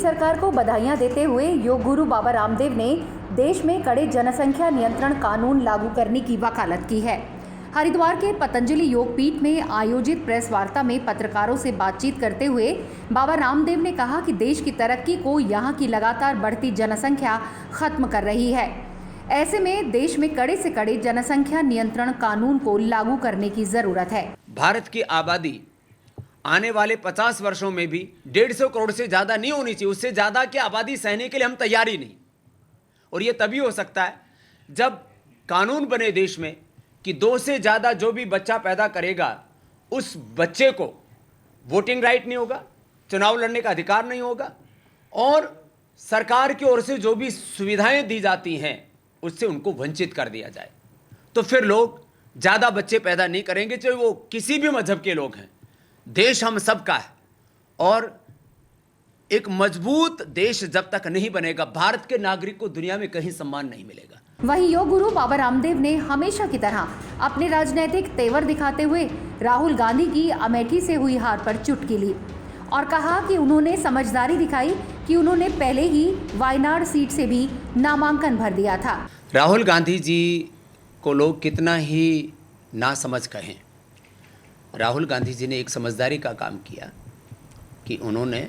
सरकार को बधाइयां देते हुए योग गुरु बाबा रामदेव ने देश में कड़े जनसंख्या नियंत्रण कानून लागू करने की वकालत की है। हरिद्वार के पतंजलि योग पीठ में आयोजित प्रेस वार्ता में पत्रकारों से बातचीत करते हुए बाबा रामदेव ने कहा कि देश की तरक्की को यहाँ की लगातार बढ़ती जनसंख्या खत्म कर रही है। ऐसे में देश में कड़े से कड़े जनसंख्या नियंत्रण कानून को लागू करने की जरूरत है। भारत की आबादी आने वाले 50 वर्षों में भी 150 करोड़ से ज़्यादा नहीं होनी चाहिए। उससे ज़्यादा की आबादी सहने के लिए हम तैयार ही नहीं। और ये तभी हो सकता है जब कानून बने देश में कि 2 से ज़्यादा जो भी बच्चा पैदा करेगा उस बच्चे को वोटिंग राइट नहीं होगा, चुनाव लड़ने का अधिकार नहीं होगा, और सरकार की ओर से जो भी सुविधाएं दी जाती हैं उससे उनको वंचित कर दिया जाए। तो फिर लोग ज़्यादा बच्चे पैदा नहीं करेंगे, चाहे वो किसी भी मजहब के लोग हैं। देश हम सबका है और एक मजबूत देश जब तक नहीं बनेगा, भारत के नागरिक को दुनिया में कहीं सम्मान नहीं मिलेगा। वहीं योग गुरु बाबा रामदेव ने हमेशा की तरह अपने राजनीतिक तेवर दिखाते हुए राहुल गांधी की अमेठी से हुई हार पर चुटकी ली और कहा कि उन्होंने समझदारी दिखाई कि उन्होंने पहले ही वायनाड सीट से भी नामांकन भर दिया था। राहुल गांधी जी को लोग कितना ही नासमझ कहें, राहुल गांधी जी ने एक समझदारी का काम किया कि उन्होंने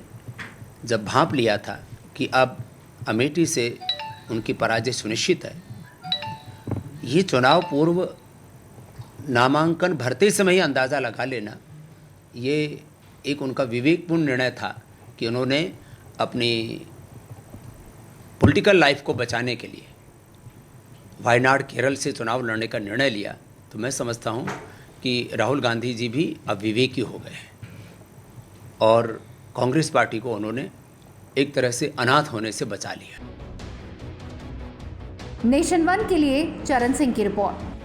जब भांप लिया था कि अब अमेठी से उनकी पराजय सुनिश्चित है, ये चुनाव पूर्व नामांकन भरते समय ही अंदाज़ा लगा लेना, ये एक उनका विवेकपूर्ण निर्णय था कि उन्होंने अपनी पॉलिटिकल लाइफ को बचाने के लिए वायनाड केरल से चुनाव लड़ने का निर्णय लिया। तो मैं समझता हूँ कि राहुल गांधी जी भी अब विवेकी हो गए हैं और कांग्रेस पार्टी को उन्होंने एक तरह से अनाथ होने से बचा लिया। नेशन वन के लिए चरण सिंह की रिपोर्ट।